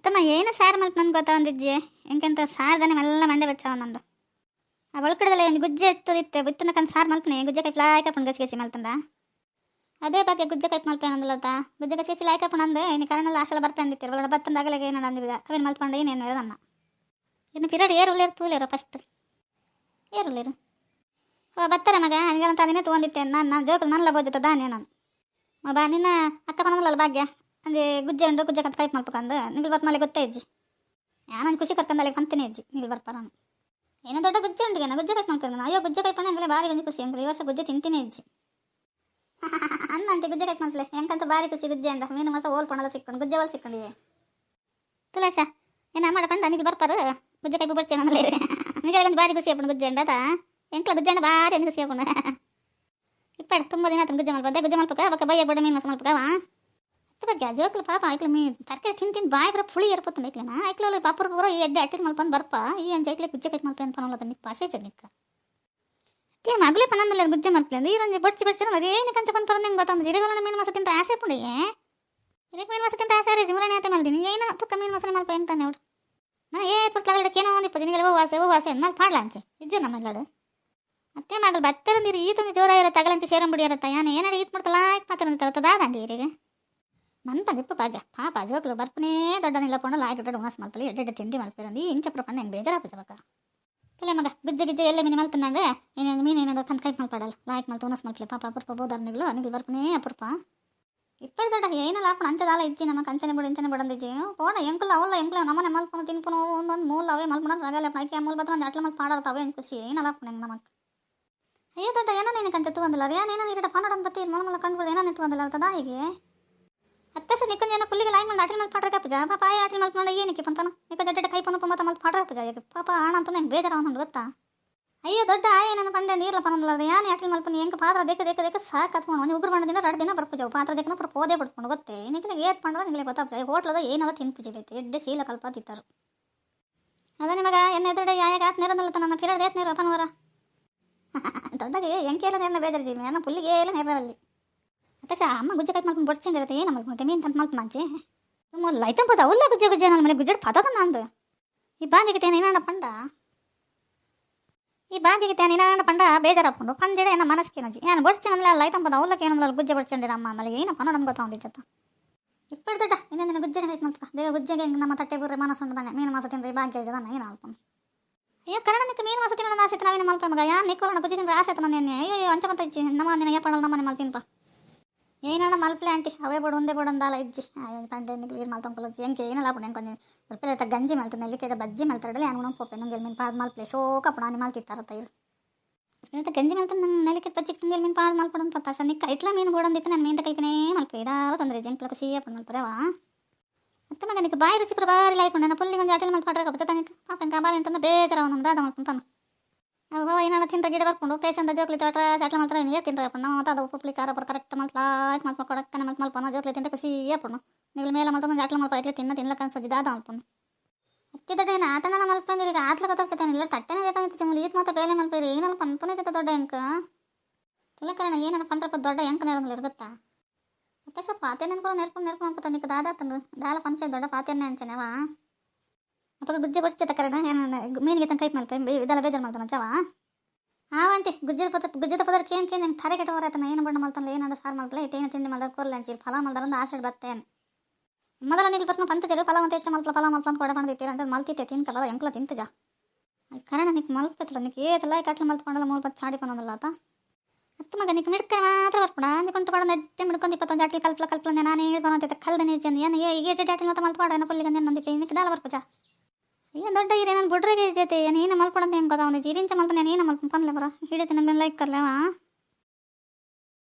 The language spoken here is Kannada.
ಅತ್ತಮ್ಮ ಏನು ಸಾರು ಮಲ್ಪ ನಂಗೆ ಗೊತ್ತಾಂದಿಜ್ಜೆ ಎಂಕೆಂತ ಸಾರ್ದಾನೆ ಮೆಲ್ಲ ಮಂಡೆ ಬೆಚ್ಚವ ನಂದು ಆ ಒಳಕಡದಲ್ಲಿ ಒಂದು ಗುಜ್ಜೆ ಎತ್ತದಿತ್ತೆ ಬಿತ್ತನಕಂದು ಸಾರು ಮಲ್ಪನೆ ಗುಜ್ಜೆ ಲಾಯ್ ಕಪ್ಪಣ ಗಸಿಗಸಿ ಮಲ್ತಂದ ಅದೇ ಬಗ್ಗೆ ಗುಜ್ಜೆ ಕೈಪ್ ಮಲ್ಪೆ ಅಂದಲತ್ತ ಗುಜ್ಜೆ ಗಸಿಗಸಿ ಲಾಯ್ ಕಪ್ಪಣ ಅಂದೆ ಇನ್ನು ಕರಣಲ್ಲಿ ಆಶಲ ಬರ್ಪೆ ಅಂದಿತ್ತು ಒಳಗಡೆ ಬತ್ತಂದಾಗಲೇ ಏನು ಅಂದಿದ್ದ ಅವೇನು ಮಲ್ತ್ಕೊಂಡು ಏನೇನು ಹೇಳೋದನ್ನ ಇನ್ನು ಪಿರಿಯಡ್ ಏರುಳ್ಳೇರು ತೂಲೇರೋ ಫಸ್ಟ್ ಏರುಳ್ಳೇರು ಬತ್ತರ ಮಗ ಹಂಗಂತ ಅದನ್ನೇ ತೊಗೊಂಡಿತ್ತೆ ನಾನು ಜೋಕಲ್ ನಲ್ಲ ಬೋಜುತ್ತ ದಾನೆ ನಾನು ಬಾ ನಿನ್ನ ಅಕ್ಕ ಬಂದಲ್ಲ ಭಾಗ್ಯ ಅಂದೆ ಗುಜ್ಜೆ ಉಂಡು ಗುಜ್ಜೆ ಕಂತ ಕೈಪ್ ಮಲ್ಪಕಂದು ನಿಲ್ ಬರ್ಮಲೆ ಗೊತ್ತೇ ಅಜ್ಜಿ ನಾನು ಖುಷಿ ಕರ್ಕಂದಲ್ಲಿ ಕಂತೀನಿ ಅಜ್ಜಿ ನಿಲ್ ಬರ್ಪಾರನು ಏನೋ ದೊಡ್ಡ ಗುಜ್ಜೆ ಉಂಟು ನಾನು ಗುಜ್ಜೆ ಕೈಪ್ ಮಲ್ಪಂದು ಅಯ್ಯೋ ಗುಜ್ಜೆ ಕೈಪಣ್ಣ ಅಂದರೆ ಭಾರಿ ಒಂದು ಖುಷಿ ಅಂದ್ರೆ ಈ ವರ್ಷ ಗುಜ್ಜೆ ತಿಂತೀನಿ ಅಜ್ಜಿ ಅಂದಂಟಿ ಗುಜ್ಜೆ ಕೈಪ್ ಮಲ್ಪಲೆ ಎಂಕಂತ ಭಾರಿ ಖುಷಿ ಗುಜ್ಜೆ ಅಂಡ ಮೀನು ಮಾಸ ಓಲ್ಪಣಲ್ಲ ಸಿಕ್ಕೊಂಡು ಗುಜ್ಜೆ ಒಲ್ ಸಿಕ್ಕೊಂಡಿದೆ ತುಲಾಶ ಏನು ಮಾಡಕಂಡ ನಿಲ್ ಬರ್ಪಾರು ಗುಜ್ಜೆ ಕೈಪು ಬಿಡ್ಚೇನೆ ಅಂದ್ರೆ ನಿಮಗೆ ಒಂದು ಭಾರಿ ಖುಷಿ ಅಪ್ಪಣ ಗುಜ್ಜೆ ಅಂಡದ ಎಂಕ್ಲ ಗುಜ್ಜೆ ಅಂಡ ಭಾರಿ ಒಂದು ಖುಷಿ ಅಪ್ಪಣ ಇಪ್ಪಡು ತುಂಬ ದಿನ ಆತನ ಗುಜ್ಜೆ ಮಲ್ಪದೆ ಗುಜ್ಜೆ ಮಲ್ಪಕ ಅವಕ್ಕೆ ಬಯ್ಯ ಬಡ ಮೀನು ಮಾಸ ಮಲ್ಪಕವಾ ಅತ್ತ ಬಗ್ಗೆ ಜೋಕ್ಲು ಪಾಪ ಐಕ್ಲ ಮೀ ತರಕಾರಿ ತಿಂದು ಬಾಯಿ ಬರೋ ಪುಳಿ ಇರ್ಪತ್ತಂದು ಐಕ್ಲನ ಐಕ್ಲಲ್ಲಿ ಪಾಪುರ ಪೂರ ಈ ಎಡ್ಡೆ ಅಟ್ಟಿಗೆ ಮಲ್ಪಂದು ಬರ್ಪ ಈ ಅಂಜ ಐಕ್ಲೆ ಗುಜ್ಜೆ ಕೈಪ್ ಮಲ್ಪೆ ಅಂತ ಅನ್ನೋಲ್ಲ ನಿಕ್ಕ ಪಾಸೆ ಚನಿಕ್ಕ ಅತ್ತೆ ಮಗಳೇ ಪನ್ನಂದಿಲ್ಲ ಗುಜ್ಜೆ ಮಲ್ಪಲೆ ಅಂದ್ರೆ ಈ ರಂಜೆ ಬಡ್ಸಿ ಅದೇ ಏನು ಕಂಚ ಪನ್ ಪರಂದು ಹೆಂಗೆ ಗೊತ್ತಂದ್ರೆ ಜಿರಗಲ ಮೀನು ಮಾಸ ತಿಂತ ಆಸೆ ಪುಡಿಗೆ ಇರಕ್ಕೆ ಮೀನು ಮಾಸ ತಿಂತ ಆಸೆ ರೀ ಜಿಮರಣೆ ಆತ ಮಲ್ದಿನಿ ಏನು ತುಕ್ಕ ಮೀನು ಮಾಸನೆ ಮಲ್ಪ ಹೆಂಗೆ ತಾನೆ ನೋಡು ನಾ ಪುಸ್ತಕ ಏನೋ ಒಂದು ಜನಗಳಿಗೆ ವಾಸೆ ಅಂದ್ಮೇಲೆ ಪಾಡ್ಲಾಂಚೆ ಇಜ್ಜೆ ನಮ್ಮಲ್ಲಾಡು ಅತ್ತೆ ಮಗಳು ಬತ್ತರಂದಿರಿ ಈ ತುಂಬ ಜೋರ ಇರೋ ತಗಲಂಚೆ ಸೇರಂಬಿಡಿ ಇರತ್ತ ಏನು ಏನು ಈತ್ ಮಾಡ್ತಲ್ಲ ಆಯ್ತು ಮಾತಾಡ್ತದ ದಾದಂಡಿ ಇರಿಗೆ ಮನ್ಪ ದಿಪ್ಪ ಭಾಗ್ಯ ಪಾಪ ಜೋಕ್ಲು ಬರ್ಪನೇ ದೊಡ್ಡ ನಿಲ್ಲಪೊಂಡು ಲಾಯ್ ದೊಡ್ಡ ಉಣಸ್ ಮಲ್ಪಲಿ ಎಡ್ಡೆ ತಿಂಡಿ ಮಲ್ಪಿರಂದು ಇಂಚ ಪ್ರಪಂಡ ಹೆಂಗೆ ಬೇಜಾರಪ್ಪ ಜವಕ ತಲೆ ಮಗ ಗುಜ್ಜೆ ಗಿಜ್ಜೆ ಎಲ್ಲ ಮೀನು ಮಲ್ತಂಡೆ ಏನೇನು ಮೀನು ಏನಾದ್ರು ಕಂತ ಕೈ ಮಲ್ಪಾಡಲ್ಲ ಲಾಯಕ್ ಮಲ್ತು ಉಣಸ್ ಮಲ್ಪಲಿ ಪಾಪ ಅಪುರ್ಪ ಬೋದಾರ ನಿಗ್ಲು ಬರ್ಪನೇ ಅಪುರ್ಪ ಇಪ್ಪಡು ದೊಡ್ಡ ಏನಲ್ಲ ಅಪ್ಪಣ ಅಂಚದಾಲ ಇಜ್ಜಿ ನಮ್ಮ ಕಂಚನೆ ಬಿಡು ಇಂಚನೆ ಬಿಡಂದಿಜ್ಜಿ ಪೋಣ ಎಂಕಲ್ಲ ಅವಲ್ಲ ಎಂಕ್ಲ ನಮ್ಮನೆ ಮಲ್ಪನು ತಿನ್ಪನು ಒಂದೊಂದು ಮೂಲ ಅವೇ ಮಲ್ಪಣ ರಗಲ್ಲ ಐಕೆ ಮೂಲ ಬತ್ತ ಒಂದು ಅಟ್ಲ ಮಲ್ಪು ಪಾಡಾಡ್ತಾವೆ ಏನು ಖುಷಿ ಏನಲ್ಲ ಅಪ್ಪಣ ಹೆಂಗೆ ನಮಗೆ ಅಯ್ಯೋ ದೊಡ್ಡ ಏನೋ ನೀನು ಕಂಚ ತಗೊಂದಿಲ್ಲ ಏನೇನೋ ನೀಡ ಪಾನೋಡನ್ ಬತ್ತಿ ಮಲ ಕಂಡುಬಿಡ್ದು ಏನೋ ನಿಂತ್ಕೊಂಡಿಲ್ಲ ಅರ್ಥದ ಹೀಗೆ ಅತ್ತಶ ನಿಕ್ಕಂಜ ಏನೋ ಪುಲ್ಲಿಗೆ ಲಾಯ್ ಮಾಡಿ ಆಟಿಲ್ ಮಲ್ಪು ಪಾಡ್ರಕ ಪೂಜ ಪಾಪ ಆಟಿಲ್ ಮಲ್ಪು ನೋಡಿ ಏನಕ್ಕೆ ಪಂತನು ನಿಕ್ಕ ಜಡ್ಡ ಕೈ ಪನು ಮತ್ತೆ ಮಲ್ಪು ಪಾಡ್ರ ಪೂಜ ಈಗ ಪಾಪ ಆಣ ಅಂತ ನಂಗೆ ಬೇಜಾರ ಒಂದು ಗೊತ್ತಾ ಅಯ್ಯೋ ದೊಡ್ಡ ಏನೋ ಪಂಡೆ ನೀರ್ಲ ಪನೊಂದಿಲ್ಲ ಯಾನು ಆಟಿಲ್ ಮಲ್ಪು ಹೆಂಗೆ ಪಾತ್ರ ದೇಕ ಸಾಕು ಕತ್ಕೊಂಡು ಒಂದು ಉಗ್ರ ದಿನ 2 ದಿನ ಬರ್ಪೂಜ ಪಾತ್ರ ದೇಕನ ಪೋದೆ ಬಿಡ್ಕೊಂಡು ಗೊತ್ತೇ ನಿಖಿಲ ಏತ್ ಪಂಡ ನಿಮಗೆ ಗೊತ್ತಾಗ ಹೋಟ್ಲದ ಏನೆಲ್ಲ ತಿನ್ಪುಜಿಲೈತೆ ಎಡ್ಡೆ ಸೀಲ ಕಲ್ಪತ್ತಿತ್ತಾರು ಅದ ನಿಮಗ ಎನ್ನ ದೊಡ್ಡ ಯಾಯಾಗ ಆತ್ ನೇರದಲ್ಲ ನನ್ನ ಪಿರಡ್ ಏತ್ ನೇರ ಅಪ್ಪನವರ ದೊಡ್ಡಗೆ ಎಂಕೆಲ್ಲ ನೇರನ ಬೇಜಾರಿದ್ದೀವಿ ನಾನು ಪುಲ್ಲಿಗೆ ಎಲ್ಲ ನೇರಲ್ಲಿ ಅತ್ತಶ ಅಮ್ಮ ಗುಜ್ಜೆ ಕೈ ಮಲ್ಪು ಬಡ್ಸಿಂದಿರತ್ತೆ ಏನು ಮಲ್ಪುತ್ತೆ ಮೀನು ತಂದು ಮಲ್ಪು ಮಂಚೆ ಲೈತಂಪದ ಅವಲ್ಲ ಗುಜ್ಜೆ ನನ್ನ ಮನೆ ಗುಜ್ಜೆಡ್ ಪದದ ನಂದು ಈ ಬಾಗಿಗೆ ತೇನೆ ಏನಾಡ ಪಂಡ ಈ ಬಾಗಿಗೆ ತೇನೆ ಏನಾಡ ಪಂಡ ಬೇಜಾರಪ್ಪಂಡು ಪಂಜಡೆ ಏನ ಮನಸ್ಸಿಗೆ ನಜ್ಜಿ ನಾನು ಬಡ್ಸಿನಲ್ಲ ಲೈತಂಪದ ಅವಲ್ಲಕ್ಕೆ ಏನಲ್ಲ ಗುಜ್ಜೆ ಬಡ್ಸಂಡಿರ ಅಮ್ಮ ಆಮೇಲೆ ಏನು ಪನ್ನೋ ನಮ್ಗೆ ಗೊತ್ತಾಗೊಂದಿಚ್ಚತ್ತ ಇಪ್ಪಡು ದೊಡ್ಡ ಇನ್ನೊಂದಿನ ಗುಜ್ಜೆಗೆ ಕೈ ಮಲ್ಪಕ ಬೇಗ ಗುಜ್ಜೆಗೆ ನಮ್ಮ ತಟ್ಟೆ ಬುರ್ರೆ ಮನಸ್ಸು ಉಂಟು ಮೀನು ಮಾಸ ತಿಂದ್ರೆ ಭಾಗ್ಯ ಇದ್ದಾನೆ ಏನು ಅಲ್ಪ ಅಯ್ಯೋ ಕನ್ನಡಕ್ಕೆ ಮೀನು ಮಾಸ ತಿನ್ನೋಣ ಆಸೆ ನಾವೇನು ಮಲ್ಪ ಮಗ ಯಾರು ನಿಕ್ಕೋಣ ಗುಜ್ಜೆ ತಿಂದ್ರೆ ಆಸೆ ನನ್ನ ಅಯ್ಯೋ ಅಂಚ ಮತ್ತೆ ಇಜ್ಜಿ ನಮ್ಮ ನಿನಗೆ ಪಡಲ್ಲ ನಮ್ಮನೆ ಮಲ್ತಿನ್ಪ ಏನಣ್ಣ ಮಲ್ಪಲೆ ಆಂಟಿ ಅವೇ ಬಿಡು ಒಂದೇ ಬಿಡೊಂದಲ್ಲ ಇಜ್ಜಿ ಪಂಡೆ ನೀರು ಮಲ್ತೊಂಕೊಲಜ್ಜಿ ಹೆಂಗೆ ಏನಲ್ಲ ಪುಣ್ಯ ಕೊಂಚ ರೂಪಾಯಿ ಗಂಜಿ ಮಲ್ತಾನೆ ನೆಲ್ಲಿಕಾಯ್ದ ಬಜ್ಜಿ ಮಲ್ತಾಡಲ್ಲ ಏನು ಉಣಪೋಪೆ ನಂಗೆ ಮೀನು ಪಾಡು ಮಲ್ಪಲೆ ಶೋಕ ಪುಣ ನೀ ಮಲ್ತಿತ್ತಾರತ್ತ ಇರು ಗಂಜಿ ಮಲ್ತಾನೆ ನನ್ನ ನೆಲ್ಲಿಕಾಯ್ದ ಬಜ್ಜಿ ತಿಂದು ಮೀನು ಪಾಡು ಮಲ್ಪಡೋದು ಪತ್ತಾಶ ನಿಕ್ಕ ಇಟ್ಲ ಮೀನು ಬಿಡೊಂದಿತ್ತು ನನ್ನ ಮೀನು ಕೈಪಿನೇ ಮಲ್ಪೆ ಇದಾವ ತೊಂದರೆ ಜಂಕ್ಲಕ ಸಿಹಿಯ ಪುಣ್ಯ ಮಲ್ಪರವಾ ಮತ್ತೆ ಮಗ ನಿಕ್ಕೆ ಬಾಯಿ ರುಚಿ ಬಾರಿ ಲಾಯ್ಕೊಂಡು ನನ್ನ ಪುಲ್ಲಿಗೆ ಒಂದು ಆಟಲ್ಲಿ ಮಲ್ತು ಪಾಡ್ರಕ ಬಚ್ಚತಾನಿಕ ಪಾಪ ಎಂಕ ಬಾರಿ ಅಂತಂದ್ರೆ ಬೇಜಾರ ಒಂದು ದಾದ ಮಲ್ಕೊಂತಾನೆ ಅವ ಏನಾರ ತಿಂತ ಗಿಡ ಬರ್ಕೊಂಡು ಪೇಷಂಟ್ ಜೋಕ್ಲಿ ತೋಟ ಚಾಟ್ಲ ಮಾತ್ರ ನೀರು ತಿನ್ರಪ್ಪ ನಾವು ಅದು ಉಪ್ಪುಲಿ ಖಾರ ಬರ್ ಕರೆಕ್ಟ್ ಮಲ್ತು ಮಲ್ಪು ಕೊಡಕ್ಕನೆ ಮಲ್ಪನ ಜೋಕ್ಲಿ ತಿಂದ್ರೆ ಖುಷಿಯೇ ಪುಣ್ಣ ನೀವು ಮೇಲೆ ಮಲ್ತು ಚಾಟ್ಲ ಮಲ್ಪ ಐಕ್ಲಿ ತಿನ್ನಕ್ಕೆ ಅನ್ಸೋದು ದಾದ ಮಲ್ಪನು ಹತ್ತಿದೊಡ್ಡ ಏನು ಆತನ ಮಲ್ಪಂದ್ರೆ ಈಗ ಆತ್ಲ ಗೊತ್ತಾಗ್ತೇನೆ ಇಲ್ಲ ತಟ್ಟೆನೇ ಬೇಕಂತ ಚಮಲಿ ಈತ್ ಮಾತ್ರ ಬೇಲೆ ಮಲ್ಪೇರಿ ಏನಲ್ಲ ಪನ್ಪನೇ ಜೊತೆ ದೊಡ್ಡ ಎಂಕ ತಿಲಕರಣ ಏನಾರ ಪಂದ್ರಪ್ಪ ದೊಡ್ಡ ಎಂಕ ನೇರಂಗಿಲ್ಲ ಇರುತ್ತಾ ಮತ್ತೆ ಸ್ವಲ್ಪ ಪಾತೆ ನೆನ್ಕೊಂಡು ನೆರ್ಕೊಂಡು ಅನ್ಕೋತ ನಿಕ್ಕ ದಾದಾತಂದು ದಾಲ ಪಂಚ ದೊಡ್ಡ ಪಾತೆಯನ್ನೇ ಅಂಚನೆವಾ ಅಪ್ಪ ಗುಜ್ಜೆ ಬಡ್ಸ್ತೆ ಕರೆನ ಏನು ಮೀನಿಗೆ ತನ್ನ ಕೈ ಮಲ್ಪೆ ಇದೆಲ್ಲ ಬೇಜಾರು ಮಲ್ತಾನ ಚವ ಆಂಟಿ ಗುಜ್ಜದ ಪದರ್ ಕೇನ್ ನಂಗೆ ತಾರೆ ಕೆಟ್ಟವರ ಆತನ ಏನು ಬಣ್ಣ ಮಲ್ತಾನಲ್ಲ ಏನಾಡ ಸಾರು ಮಲ್ಪಲೆ ತೇನ ತಿಂಡಿ ಮಲ್ದಾರ ಕೋರ್ಲ ಅಂಚೀರಿ ಫಲ ಮಲ್ದಾರಂದು ಆಸೆ ಬತ್ತೇನು ಮೊದಲ ನೀರು ಬರ್ನ ಪಂಚರು ಫಲ ಅಂತ ಹೆಚ್ಚು ಫಲ ಮಲ್ಪ ಅಂತ ಕೊಡ ಮಾಡ್ತೀರ ಅಂತ ಮಲ್ತಿತ್ತೆ ತಿನ್ಕಲ್ಲ ಎಂಕ್ಲ ತಿಂತಜ ಕರಣ ನಿಕ್ ಮಲ್ಪತ್ತಲ್ಲ ನಿಕ್ ಏತಲ್ಲ ಕಟ್ಲ ಮಲ್ತ್ಕೊಂಡಲ್ಲ ಮೂಲ ಪತ್ತು ಚಾಡಿ ಪನ್ನೋದಲ್ಲ ಆತ ಹತ್ತು ಮಗ ನಿಕ್ ಮಿಡ್ಕ ಮಾತ್ರ ಬರ್ಪಡ ಅಂದ್ಕೊಂಡು ಪಡ ನೆಟ್ಟೆ ಮಿಡ್ಕೊಂಡು 21 ಆಟ್ಲಿ ಕಲ್ಪನೆ ನಾನು ಹೇಳ್ಕೊಂತ ಕಲ್ದ ನೀರು ಏನು ಈಗ ಆಟ್ಲಿ ಮತ್ತೆ ಮಲ್ತ್ಪಾಡ ಏನೋ ಪುಲ್ಲಿಗೆ ನಂದಿಕ್ಕೆ ನಿಕ್ಕೆ ದಾಲ ಬರ್ಪಜ ಏನು ದೊಡ್ಡ ಇರಿ ನಾನು ಬುಡ್ರಿಗೆ ಜೊತೆ ಏನು ಮಲ್ಪಡಂತ ಹೆಂಗೆ ಗೊತ್ತಾ ಒಂದು ಜೀರಿಂಚ ಮಲ್ತಾನೆ ಏನು ಮಲ್ಪ ಪನ್ಲೆ ಬರ ಹಿಡಿತೀನಿ ಮೇಲೆ ಲೈಕ್ ಕರ್ಲೇವಾ